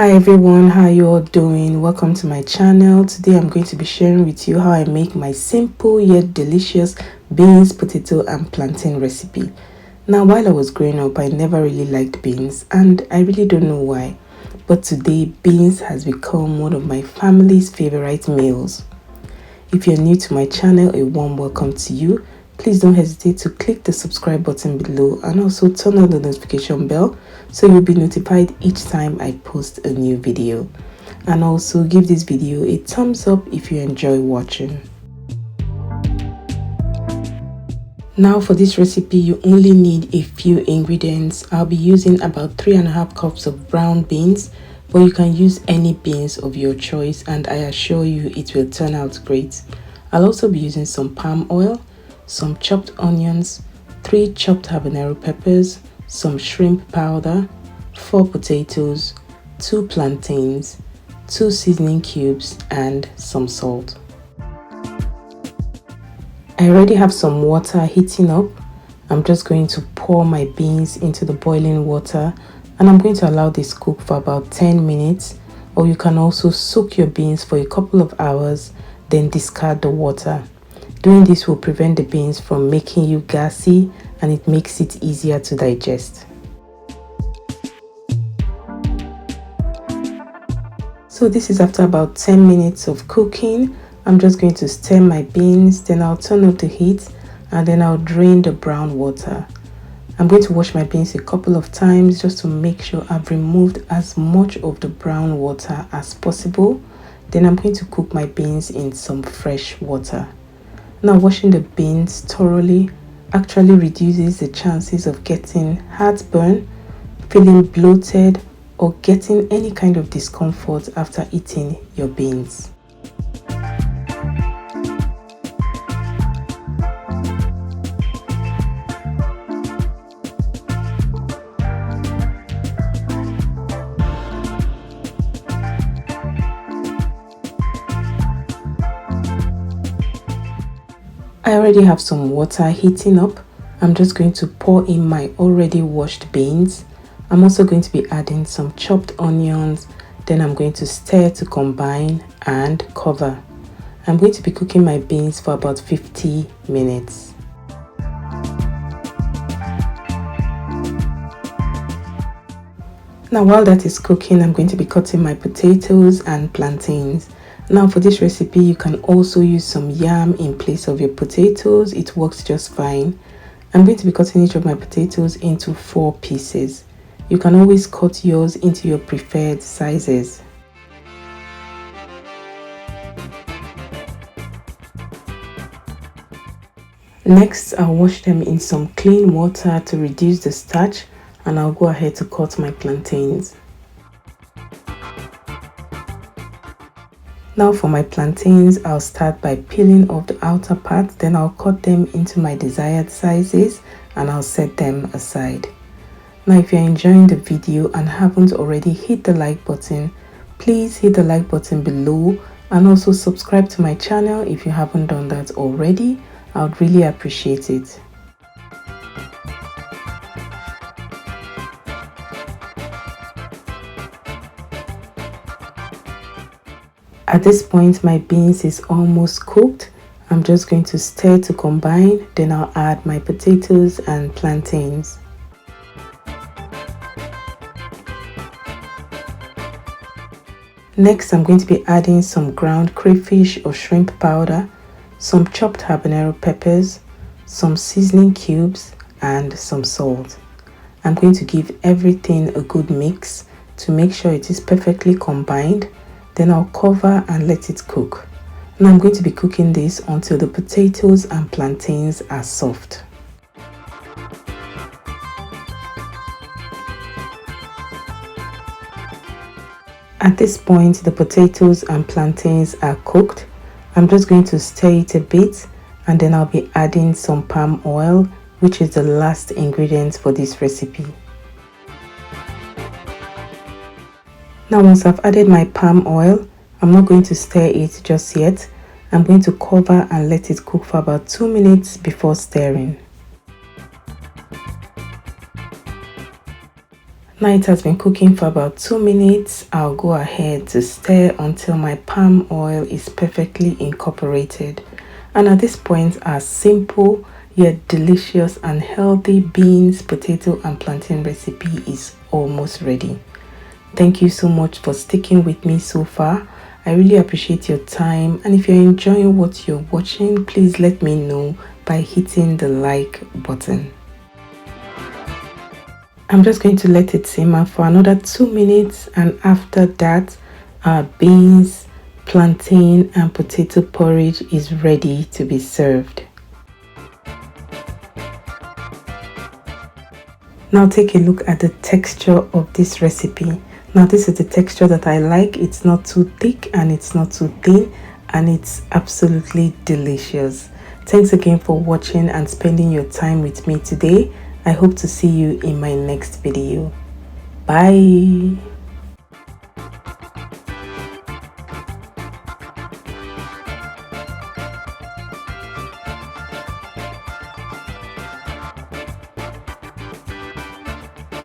Hi everyone, how you all doing? Welcome to my channel. Today I'm going to be sharing with you how I make my simple yet delicious beans, potato and plantain recipe. Now, while I was growing up, I never really liked beans and I really don't know why, but today beans has become one of my family's favorite meals. If you're new to my channel, a warm welcome to you. Please don't hesitate to click the subscribe button below and also turn on the notification bell so you'll be notified each time I post a new video. And also give this video a thumbs up if you enjoy watching. Now for this recipe, you only need a few ingredients. I'll be using about 3.5 cups of brown beans, but you can use any beans of your choice and I assure you it will turn out great. I'll also be using some palm oil, some chopped onions, 3 chopped habanero peppers, some shrimp powder, 4 potatoes, 2 plantains, 2 seasoning cubes and some salt. I already have some water heating up. I'm just going to pour my beans into the boiling water and I'm going to allow this cook for about 10 minutes, or you can also soak your beans for a couple of hours then discard the water. Doing this will prevent the beans from making you gassy and it makes it easier to digest. So this is after about 10 minutes of cooking. I'm just going to stir my beans, then I'll turn off the heat and then I'll drain the brown water. I'm going to wash my beans a couple of times just to make sure I've removed as much of the brown water as possible. Then I'm going to cook my beans in some fresh water. Now, washing the beans thoroughly actually reduces the chances of getting heartburn, feeling bloated, or getting any kind of discomfort after eating your beans. I already have some water heating up. I'm just going to pour in my already washed beans. I'm also going to be adding some chopped onions. Then I'm going to stir to combine and cover. I'm going to be cooking my beans for about 50 minutes. Now while that is cooking, I'm going to be cutting my potatoes and plantains. Now for this recipe, you can also use some yam in place of your potatoes. It works just fine. I'm going to be cutting each of my potatoes into 4 pieces. You can always cut yours into your preferred sizes. Next, I'll wash them in some clean water to reduce the starch and I'll go ahead to cut my plantains. Now for my plantains, I'll start by peeling off the outer part, then I'll cut them into my desired sizes and I'll set them aside. Now if you're enjoying the video and haven't already hit the like button, please hit the like button below and also subscribe to my channel if you haven't done that already. I would really appreciate it. At this point, my beans is almost cooked. I'm just going to stir to combine, then I'll add my potatoes and plantains. Next, I'm going to be adding some ground crayfish or shrimp powder, some chopped habanero peppers, some seasoning cubes, and some salt. I'm going to give everything a good mix to make sure it is perfectly combined. Then I'll cover and let it cook. Now I'm going to be cooking this until the potatoes and plantains are soft. At this point, the potatoes and plantains are cooked. I'm just going to stir it a bit and then I'll be adding some palm oil, which is the last ingredient for this recipe. Now once I've added my palm oil, I'm not going to stir it just yet. I'm going to cover and let it cook for about 2 minutes before stirring. Now it has been cooking for about 2 minutes. I'll go ahead to stir until my palm oil is perfectly incorporated. And at this point, our simple yet delicious and healthy beans, potato and plantain recipe is almost ready. Thank you so much for sticking with me so far. I really appreciate your time, and if you're enjoying what you're watching, please let me know by hitting the like button. I'm just going to let it simmer for another 2 minutes, and after that our beans, plantain and potato porridge is ready to be served. Now take a look at the texture of this recipe. Now this is the texture that I like. It's not too thick and it's not too thin, and it's absolutely delicious. Thanks again for watching and spending your time with me today. I hope to see you in my next video. Bye.